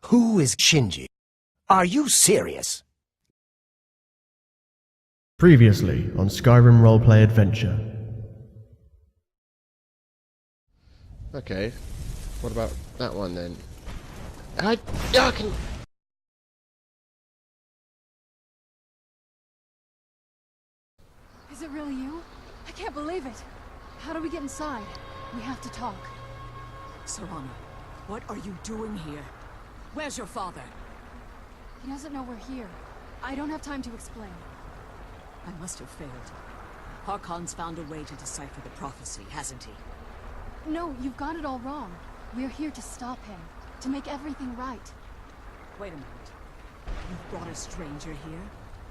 Who is Shinji? Are you serious? Previously on Skyrim Roleplay Adventure. Okay, what about that one then? I can... Is it really you? I can't believe it. How do we get inside? We have to talk. Serana, what are you doing here? Where's your father? He doesn't know we're here. I don't have time to explain. I must have failed. Harkon's found a way to decipher the prophecy, hasn't he? No, you've got it all wrong. We're here to stop him. To make everything right. Wait a minute. You've brought a stranger here?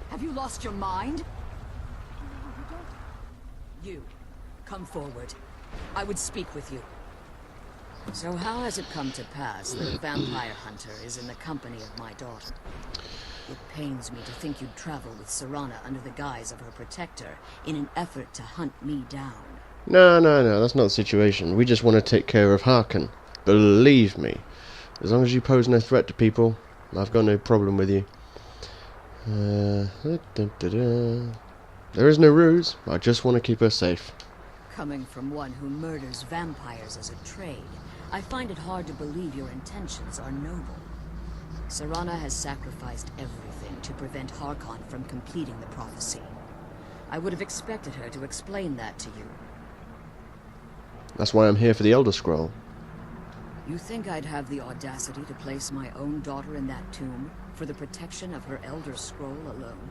Have you lost your mind? No, you don't. You, come forward. I would speak with you. So how has it come to pass that a vampire hunter is in the company of my daughter? It pains me to think you'd travel with Serana under the guise of her protector in an effort to hunt me down. No, that's not the situation. We just want to take care of Harkon. Believe me. As long as you pose no threat to people, I've got no problem with you. There is no ruse. I just want to keep her safe. Coming from one who murders vampires as a trade, I find it hard to believe your intentions are noble. Serana has sacrificed everything to prevent Harkon from completing the prophecy. I would have expected her to explain that to you. That's why I'm here for the Elder Scroll. You think I'd have the audacity to place my own daughter in that tomb for the protection of her Elder Scroll alone?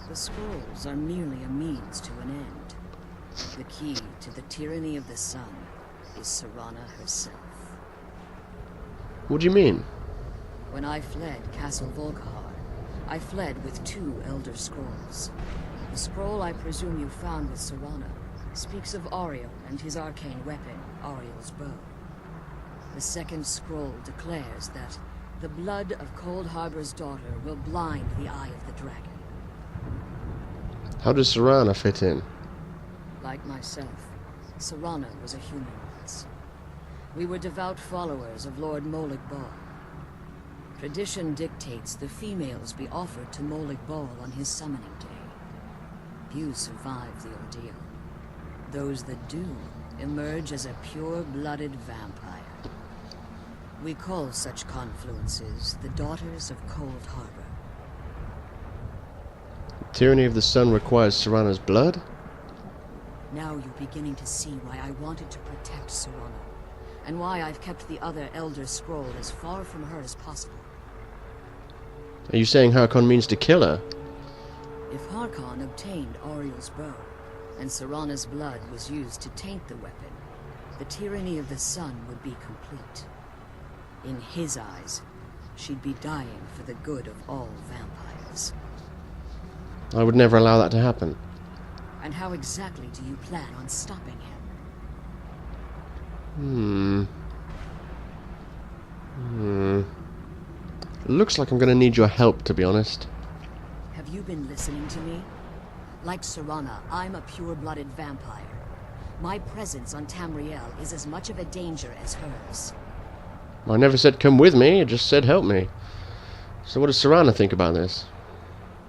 The scrolls are merely a means to an end. The key to the tyranny of the sun is Serana herself. What do you mean? When I fled Castle Volkihar, I fled with 2 Elder Scrolls. The scroll I presume you found with Serana speaks of Ariel and his arcane weapon, Ariel's bow. The second scroll declares that the blood of Cold Harbor's daughter will blind the eye of the dragon. How does Serana fit in? Like myself, Serana was a human once. We were devout followers of Lord Molig Bal. Tradition dictates the females be offered to Molig Bal on his summoning day. Few survive the ordeal. Those that do emerge as a pure-blooded vampire. We call such confluences the Daughters of Cold Harbor. The tyranny of the sun requires Serana's blood? Now you're beginning to see why I wanted to protect Serana, and why I've kept the other Elder Scroll as far from her as possible. Are you saying Harkon means to kill her? If Harkon obtained Ariel's bow, and Serana's blood was used to taint the weapon, the tyranny of the sun would be complete. In his eyes, she'd be dying for the good of all vampires. I would never allow that to happen. And how exactly do you plan on stopping Hmm. him? Looks like I'm going to need your help, to be honest. Have you been listening to me? Like Serana, I'm a pure-blooded vampire. My presence on Tamriel is as much of a danger as hers. I never said come with me, I just said help me. So what does Serana think about this?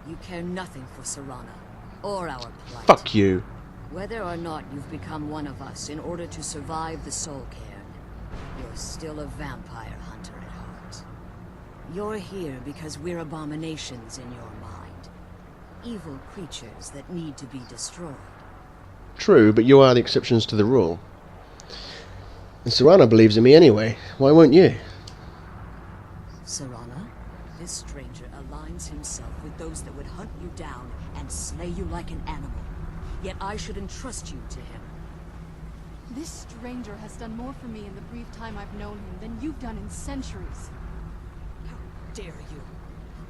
You care nothing for Serana, or our plight. Fuck you. Whether or not you've become one of us in order to survive the Soul Cairn, you're still a vampire hunter at heart. You're here because we're abominations in your mind. Evil creatures that need to be destroyed. True, but you are the exceptions to the rule. And Serana believes in me anyway. Why won't you? Serana, this stranger aligns himself with those that would hunt you down and slay you like an animal. Yet I should entrust you to him. This stranger has done more for me in the brief time I've known him than you've done in centuries. How dare you?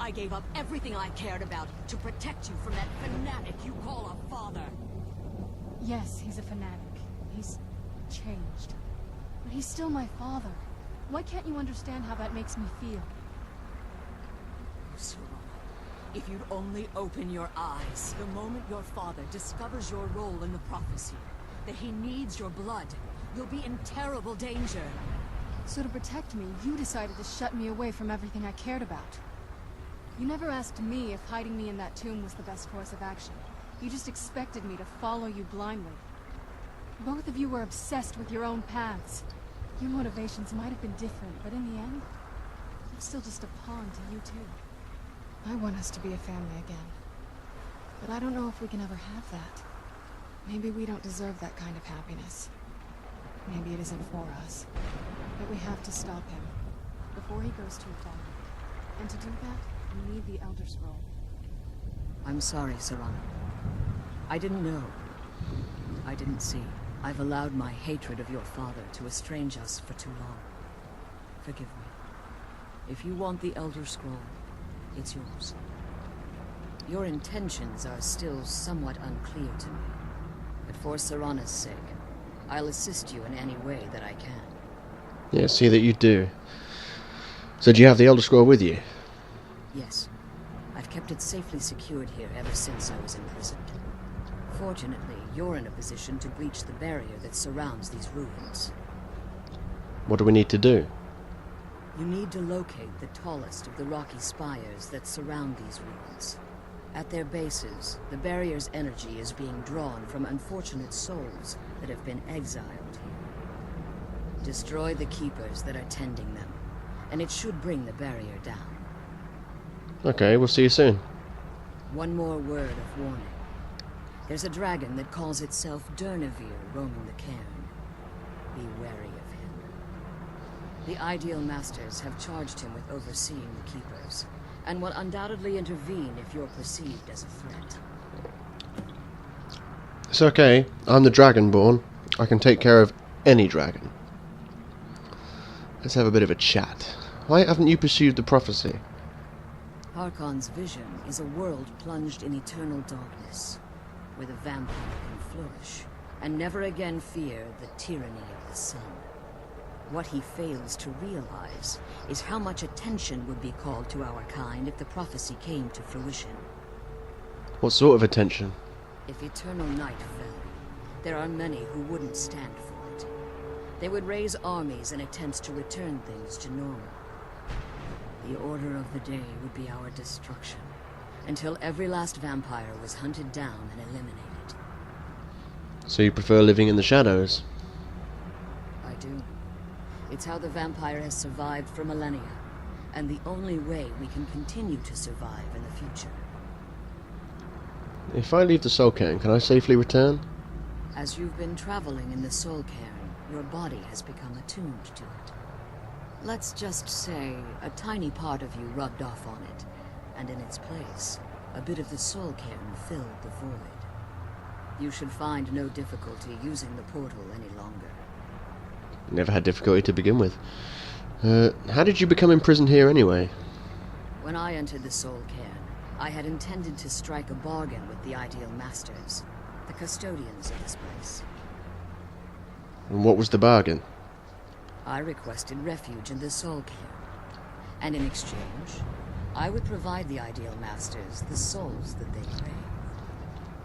I gave up everything I cared about to protect you from that fanatic you call a father. Yes, he's a fanatic. He's changed. But he's still my father. Why can't you understand how that makes me feel? Serana, if you'd only open your eyes, the moment your father discovers your role in the prophecy, that he needs your blood, you'll be in terrible danger. So to protect me, you decided to shut me away from everything I cared about. You never asked me if hiding me in that tomb was the best course of action. You just expected me to follow you blindly. Both of you were obsessed with your own paths. Your motivations might have been different, but in the end, I'm still just a pawn to you too. I want us to be a family again. But I don't know if we can ever have that. Maybe we don't deserve that kind of happiness. Maybe it isn't for us. But we have to stop him before he goes too far. And to do that, we need the Elder Scroll. I'm sorry, Serana. I didn't know. I didn't see. I've allowed my hatred of your father to estrange us for too long. Forgive me. If you want the Elder Scroll, it's yours. Your intentions are still somewhat unclear to me. But for Serana's sake, I'll assist you in any way that I can. Yeah, see that you do. So do you have the Elder Scroll with you? Yes. I've kept it safely secured here ever since I was imprisoned. Fortunately, you're in a position to breach the barrier that surrounds these ruins. What do we need to do? You need to locate the tallest of the rocky spires that surround these ruins. At their bases, the barrier's energy is being drawn from unfortunate souls that have been exiled here. Destroy the keepers that are tending them, and it should bring the barrier down. Okay, we'll see you soon. One more word of warning. There's a dragon that calls itself Durnevere roaming the cairn. Be wary of him. The Ideal Masters have charged him with overseeing the keepers, and will undoubtedly intervene if you're perceived as a threat. It's okay. I'm the Dragonborn. I can take care of any dragon. Let's have a bit of a chat. Why haven't you pursued the prophecy? Harkon's vision is a world plunged in eternal darkness, where the vampire can flourish, and never again fear the tyranny of the sun. What he fails to realize is how much attention would be called to our kind if the prophecy came to fruition. What sort of attention? If eternal night fell, there are many who wouldn't stand for it. They would raise armies in attempts to return things to normal. The order of the day would be our destruction, until every last vampire was hunted down and eliminated. So you prefer living in the shadows? I do. It's how the vampire has survived for millennia, and the only way we can continue to survive in the future. If I leave the Soul Cairn, can I safely return? As you've been traveling in the Soul Cairn, your body has become attuned to it. Let's just say a tiny part of you rubbed off on it, and in its place, a bit of the Soul Cairn filled the void. You should find no difficulty using the portal any longer. Never had difficulty to begin with. How did you become imprisoned here anyway? When I entered the Soul Cairn, I had intended to strike a bargain with the Ideal Masters, the custodians of this place. And what was the bargain? I requested refuge in the Soul Cairn, and in exchange, I would provide the Ideal Masters the souls that they crave.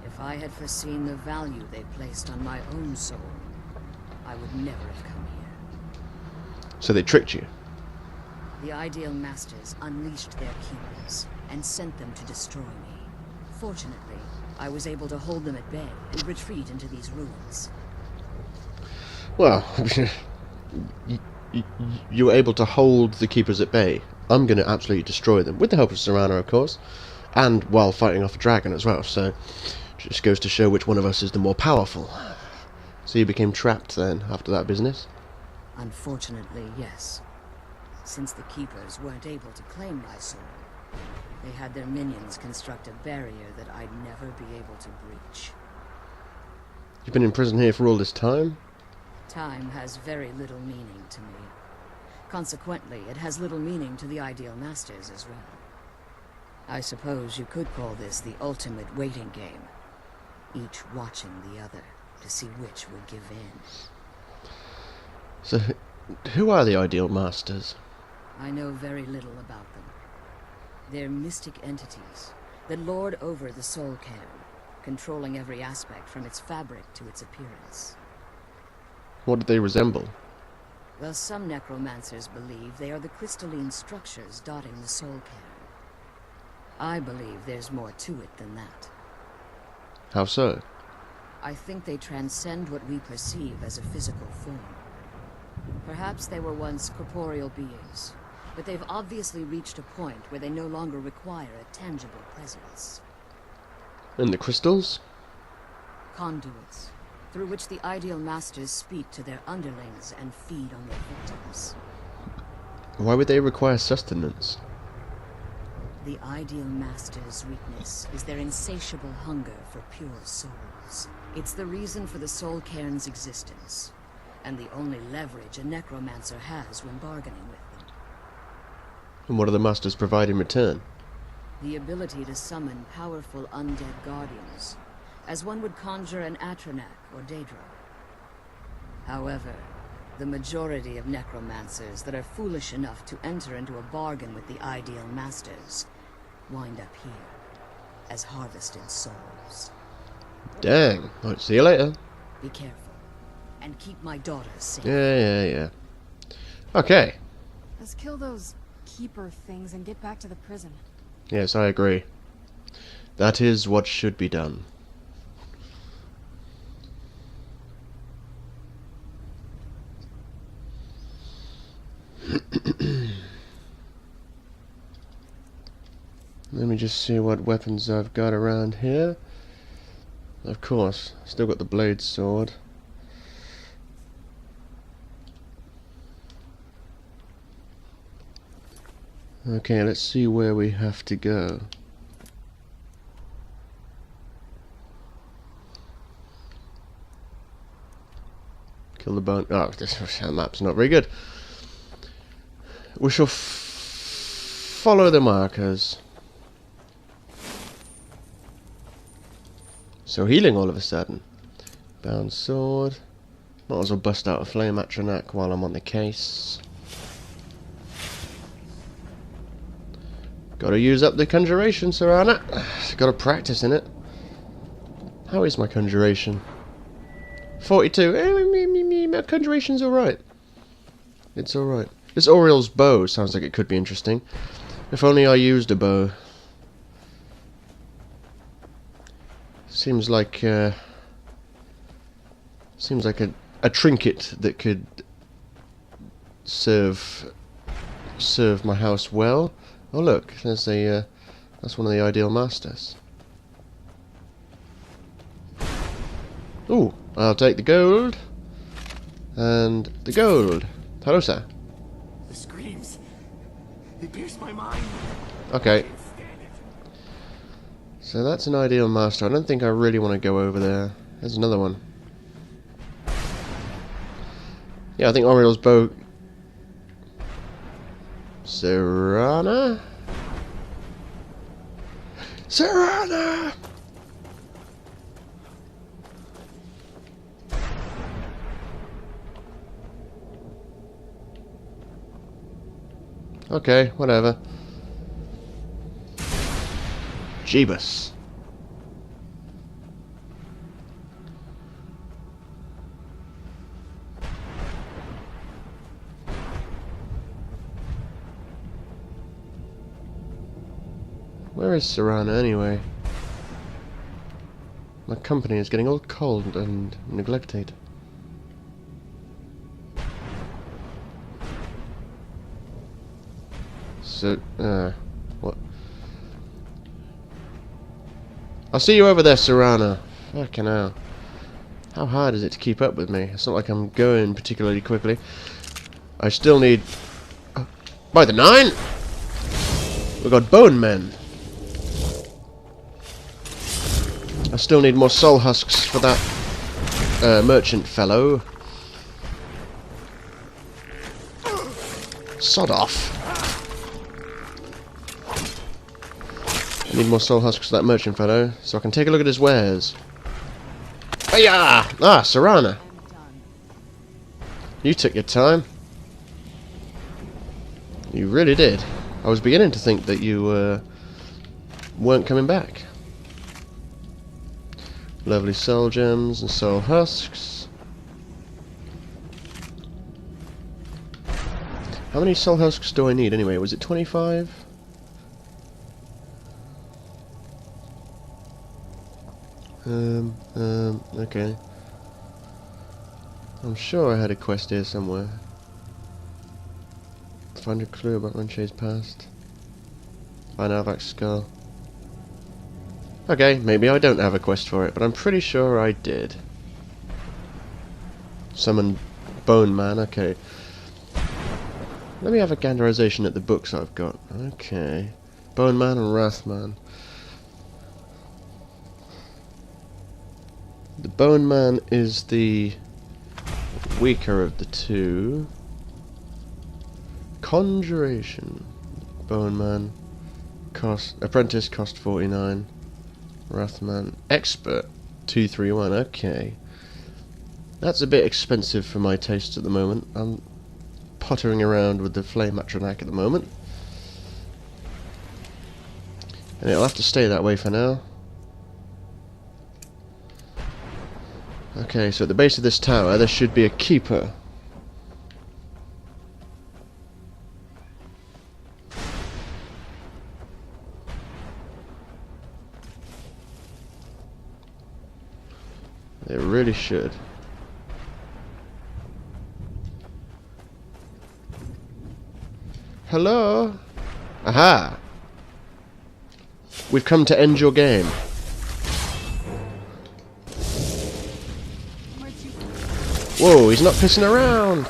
If I had foreseen the value they placed on my own soul, I would never have come here. So they tricked you? The Ideal Masters unleashed their keepers and sent them to destroy me. Fortunately, I was able to hold them at bay and retreat into these ruins. Well, you were able to hold the keepers at bay. I'm going to absolutely destroy them, with the help of Serana, of course, and while fighting off a dragon as well, so just goes to show which one of us is the more powerful. So you became trapped then, after that business? Unfortunately, yes. Since the keepers weren't able to claim my soul, they had their minions construct a barrier that I'd never be able to breach. You've been in prison here for all this time? Time has very little meaning to me. Consequently, it has little meaning to the Ideal Masters as well. I suppose you could call this the ultimate waiting game, each watching the other to see which would give in. So, who are the Ideal Masters? I know very little about them. They're mystic entities that lord over the Soul Cairn, controlling every aspect from its fabric to its appearance. What do they resemble? Well, some necromancers believe they are the crystalline structures dotting the soul cairn. I believe there's more to it than that. How so? I think they transcend what we perceive as a physical form. Perhaps they were once corporeal beings, but they've obviously reached a point where they no longer require a tangible presence. And the crystals? Conduits, through which the Ideal Masters speak to their underlings and feed on their victims. Why would they require sustenance? The Ideal Masters' weakness is their insatiable hunger for pure souls. It's the reason for the Soul Cairn's existence, and the only leverage a necromancer has when bargaining with them. And what do the Masters provide in return? The ability to summon powerful undead guardians, as one would conjure an Atronak or Daedra. However, the majority of necromancers that are foolish enough to enter into a bargain with the Ideal Masters wind up here, as harvested souls. Dang. Right, see you later. Be careful, and keep my daughters safe. Yeah. Okay. Let's kill those keeper things and get back to the prison. Yes, I agree. That is what should be done. Let me just see what weapons I've got around here. Of course, still got the blade sword. Okay, let's see where we have to go. Kill the bone. Oh, this map's not very good. We shall follow the markers. So healing all of a sudden. Bound sword. Might as well bust out a flame Atronak while I'm on the case. Gotta use up the conjuration, Serana. Gotta practice in it. How is my conjuration? 42. My conjuration's alright. It's alright. This Oriel's bow sounds like it could be interesting. If only I used a bow. Seems like a trinket that could serve my house well. Oh look, there's that's one of the Ideal Masters. Ooh, I'll take the gold and the gold. Hello, sir. The screams. They pierce my mind. Okay. So that's an Ideal Master. I don't think I really want to go over there. There's another one. Yeah, I think Oriel's bow... Serana? Serana! Okay, whatever. Jeebus. Where is Serana anyway? My company is getting all cold and neglected. So, what? I'll see you over there, Serana. Fucking hell. How hard is it to keep up with me? It's not like I'm going particularly quickly. I still need... by the 9! We've got Bone Men. I still need more soul husks for that merchant fellow. Sod off. I need more soul husks for that merchant fellow, so I can take a look at his wares. Hiya! Ah, Serana. You took your time. You really did. I was beginning to think that you weren't coming back. Lovely soul gems and soul husks. How many soul husks do I need anyway? Was it 25? Okay. I'm sure I had a quest here somewhere. Find a clue about Ranche's past. Find Avak's skull. Okay, maybe I don't have a quest for it, but I'm pretty sure I did. Summon Bone Man, okay. Let me have a ganderization at the books I've got. Okay. Bone Man and Wrath Man. The Bone Man is the weaker of the two. Conjuration. Bone Man. Apprentice cost 49. Wrathman. Expert 231. Okay. That's a bit expensive for my tastes at the moment. I'm pottering around with the Flame Atronach at the moment. And it'll have to stay that way for now. Okay, so at the base of this tower there should be a keeper. They really should. Hello? Aha! We've come to end your game. Whoa, he's not pissing around!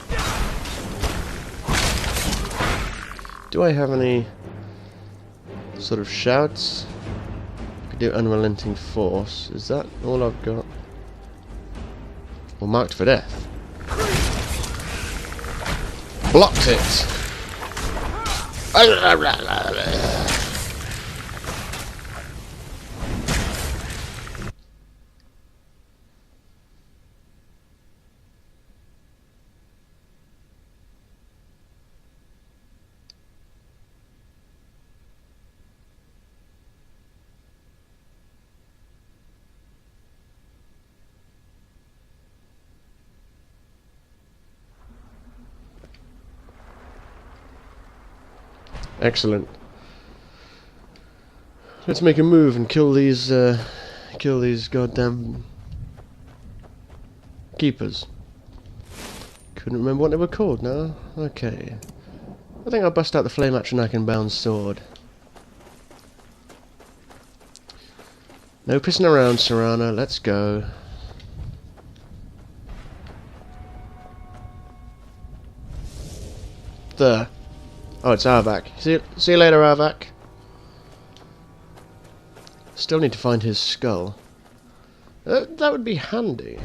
Do I have any sort of shouts? I could do Unrelenting Force. Is that all I've got? Well, marked for death. Blocked it! Excellent. Let's make a move and kill these goddamn keepers. Couldn't remember what they were called now. Okay. I think I'll bust out the Flame Atronach and Bound Sword. No pissing around, Serana. Let's go. There. Oh, it's Arvak. See you later, Arvak. Still need to find his skull. That would be handy.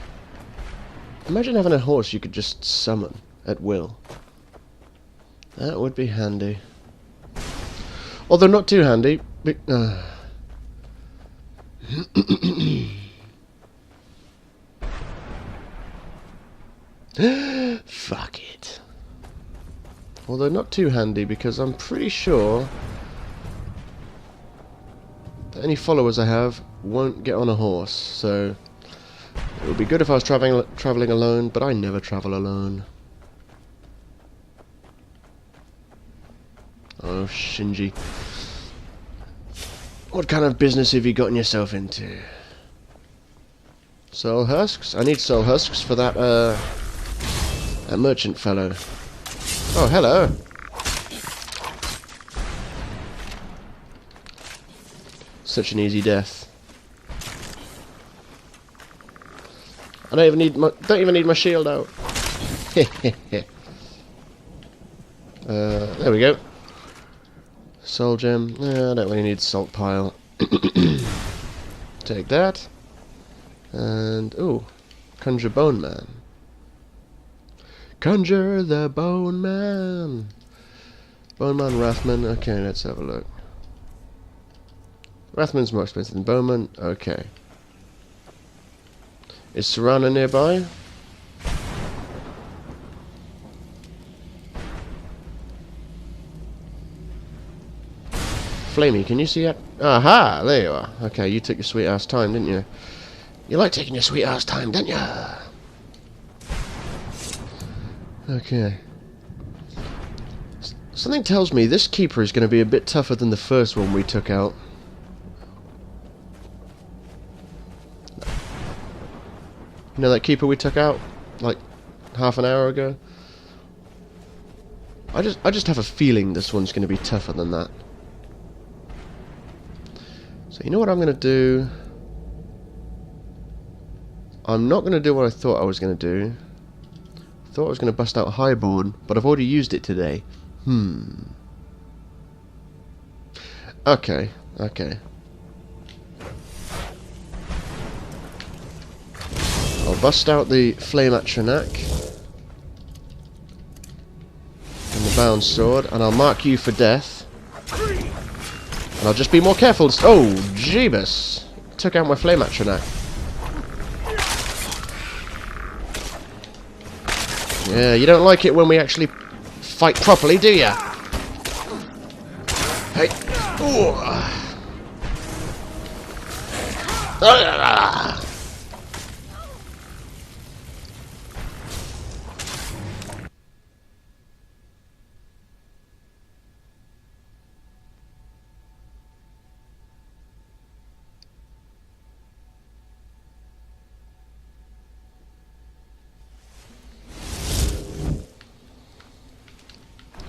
Imagine having a horse you could just summon at will. That would be handy. Although not too handy. Fuck it. Although not too handy, because I'm pretty sure that any followers I have won't get on a horse, so it would be good if I was travelling alone, but I never travel alone. Oh, Shinji. What kind of business have you gotten yourself into? Soul husks? I need soul husks for that, that merchant fellow. Oh, hello. Such an easy death. I don't even need my shield out. There we go. Soul gem. I don't really need salt pile. Take that. And ooh, conjure Bone Man. Conjure the Bone Man. Bone Man, Wrathman. Okay, let's have a look. Wrathman's more expensive than Bone Man. Okay. Is Serana nearby? Flamey, can you see it? Aha! There you are. Okay, you took your sweet ass time, didn't you? You like taking your sweet ass time, don't you? Okay. Something tells me this keeper is going to be a bit tougher than the first one we took out. You know that keeper we took out like half an hour ago? I just have a feeling this one's going to be tougher than that. So you know what I'm going to do? I'm not going to do what I thought I was going to do. I thought I was going to bust out a highboard, but I've already used it today. Okay, okay. I'll bust out the flame atronak and the bound sword, and I'll mark you for death. And I'll just be more careful. Oh, Jeebus! Took out my flame atronak. Yeah, you don't like it when we actually fight properly, do ya? Hey. Ooh. Ah.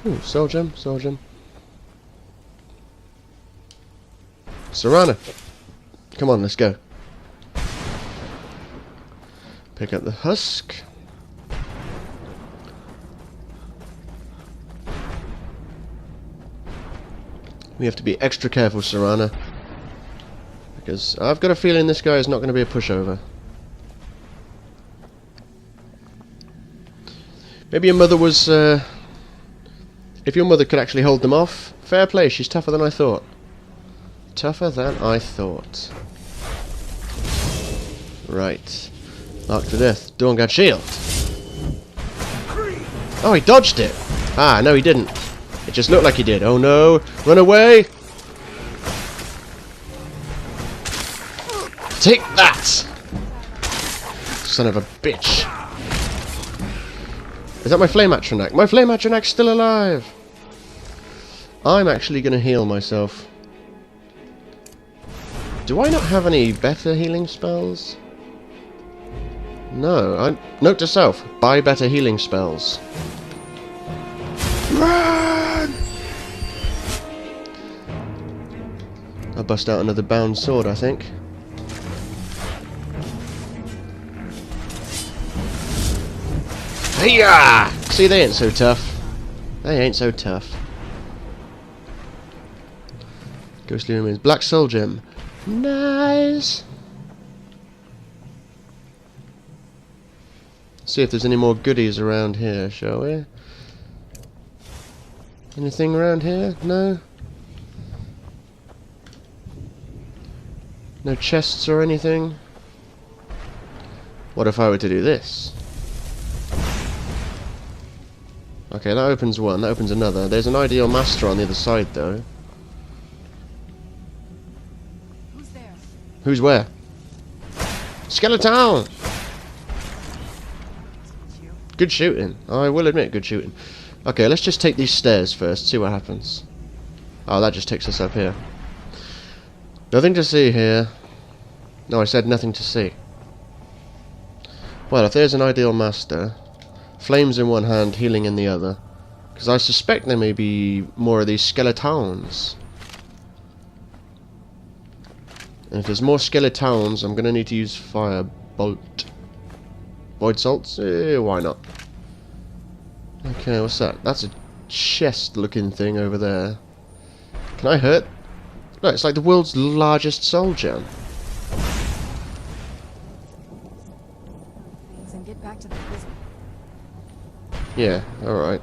Ooh, soul gem, soul gem. Serana! Come on, let's go. Pick up the husk. We have to be extra careful, Serana. Because I've got a feeling this guy is not going to be a pushover. Maybe your mother was... if your mother could actually hold them off, fair play, she's tougher than I thought. Tougher than I thought. Right. Marked for death. Dawnguard shield. Oh, he dodged it. Ah, no he didn't. It just looked like he did. Oh no. Run away. Take that. Son of a bitch. Is that my flame atronak? My flame atronak's still alive. I'm actually going to heal myself. Do I not have any better healing spells? No. Note to self. Buy better healing spells. Run! I'll bust out another bound sword, I think. Hiya! See, they ain't so tough. They ain't so tough. Ghostly remains. Black soul gem. Nice. See if there's any more goodies around here, shall we? Anything around here? No? No chests or anything? What if I were to do this? Okay, that opens one, that opens another. There's an ideal master on the other side, though. Who's there? Who's where? Skeleton! Good shooting. I will admit, good shooting. Okay, let's just take these stairs first, see what happens. Oh, that just takes us up here. Nothing to see here. No, I said nothing to see. Well, if there's an ideal master, flames in one hand, healing in the other. Because I suspect there may be more of these skeletons. And if there's more skeletons, I'm going to need to use firebolt. Void salts? Why not? Okay, what's that? That's a chest-looking thing over there. Can I hurt? No, it's like the world's largest soul gem. And get back to the prison. Yeah, alright.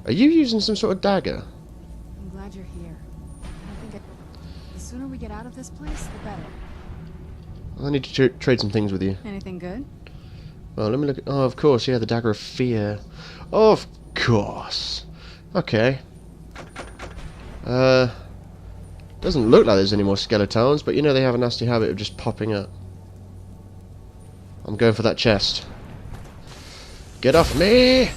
Are you using some sort of dagger? I'm glad you're here. The sooner we get out of this place, the better. I need to trade some things with you. Anything good? Well, let me look at... Oh, of course, yeah, the dagger of fear. Of course. Okay. Doesn't look like there's any more skeletons, but you know they have a nasty habit of just popping up. I'm going for that chest. Get off me!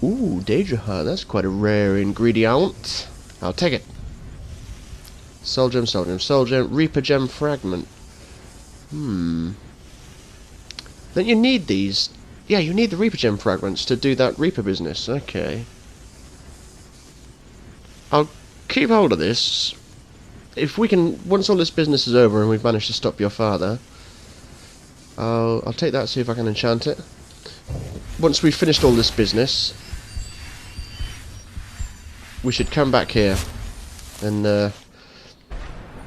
Ooh, Daedra Heart. That's quite a rare ingredient. I'll take it. Soul Gem, Soul Gem, Soul Gem, Reaper Gem Fragment. Then you need these. Yeah, you need the Reaper Gem Fragments to do that Reaper business. Okay. I'll keep hold of this. If we can, once all this business is over and we've managed to stop your father, I'll take that, see if I can enchant it. Once we've finished all this business, we should come back here and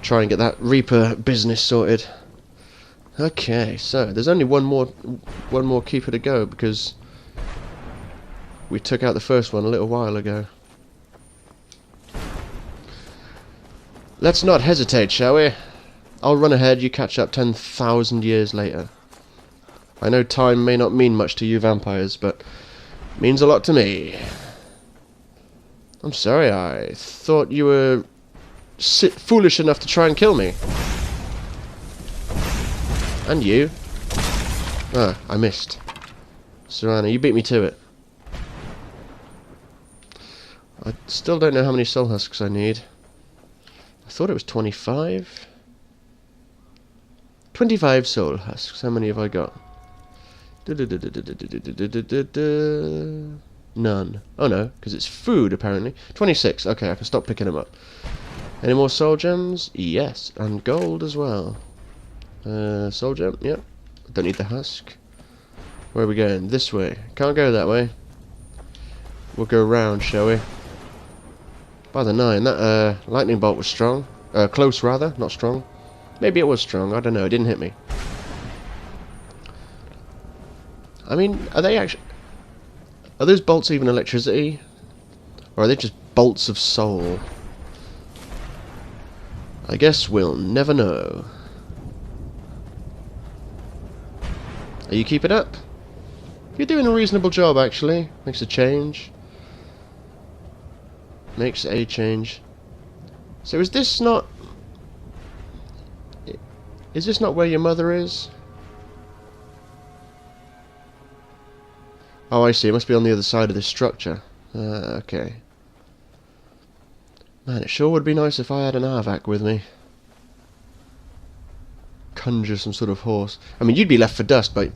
try and get that Reaper business sorted. Okay, so there's only one more keeper to go because we took out the first one a little while ago. Let's not hesitate, shall we? I'll run ahead, you catch up 10,000 years later. I know time may not mean much to you vampires, but it means a lot to me. I'm sorry, I thought you were foolish enough to try and kill me. And you. Ah, I missed. Serana, you beat me to it. I still don't know how many soul husks I need. I thought it was 25. 25 soul husks. How many have I got? None. Oh no, because it's food apparently. 26. Okay, I can stop picking them up. Any more soul gems? Yes, and gold as well. Soul gem, yep. Don't need the husk. Where are we going? This way. Can't go that way. We'll go round, shall we? By the 9, that lightning bolt was strong. Close rather, not strong. Maybe it was strong, I don't know, it didn't hit me. I mean, are they actually... Are those bolts even electricity? Or are they just bolts of soul? I guess we'll never know. Are you keeping up? You're doing a reasonable job, actually. Makes a change. Makes a change. So is this not... Is this not where your mother is? Oh, I see. It must be on the other side of this structure. Okay. Man, it sure would be nice if I had an Arvac with me. Conjure some sort of horse. I mean, you'd be left for dust, but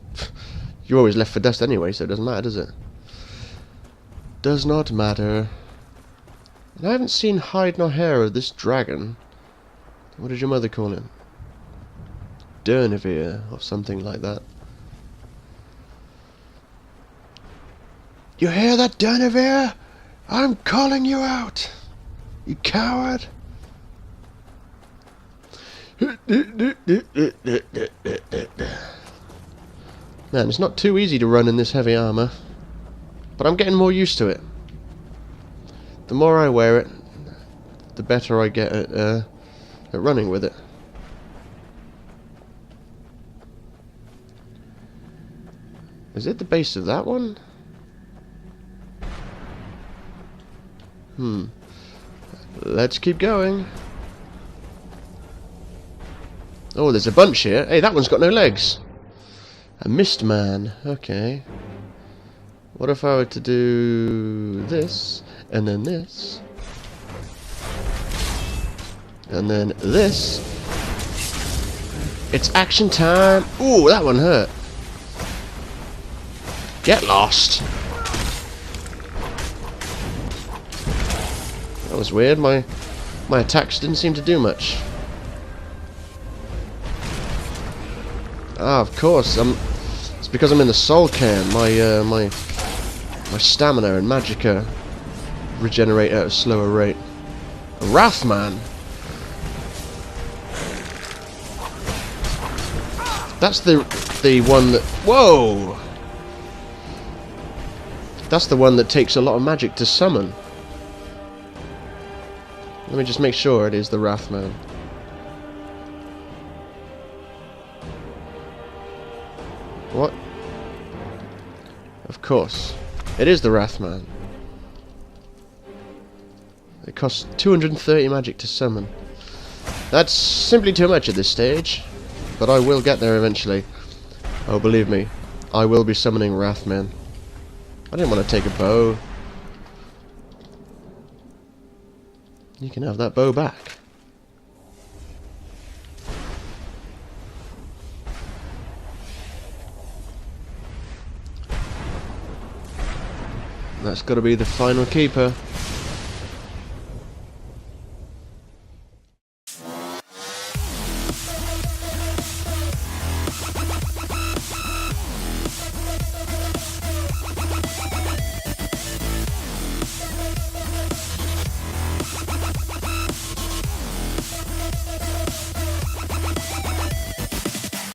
you're always left for dust anyway, so it doesn't matter, does it? Does not matter. And I haven't seen hide nor hair of this dragon. What did your mother call him? Durnevere, or something like that. You hear that, Durnevere? I'm calling you out! You coward! Man, it's not too easy to run in this heavy armour. But I'm getting more used to it. The more I wear it, the better I get at running with it. Is it the base of that one? Let's keep going. Oh, there's a bunch here. Hey, that one's got no legs. A mist man. Okay. What if I were to do this, and then this, and then this? It's action time. Ooh, that one hurt. Get lost. That was weird. My attacks didn't seem to do much. Ah, of course. It's because I'm in the soul cairn. My stamina and magicka regenerate at a slower rate. A Wrathman. That's the one that... Whoa! That's the one that takes a lot of magic to summon. Let me just make sure it is the Wrathman. What? Of course. It is the Wrathman. It costs 230 magic to summon. That's simply too much at this stage. But I will get there eventually. Oh, believe me. I will be summoning Wrathman. I didn't want to take a bow. You can have that bow back. That's got to be the final keeper.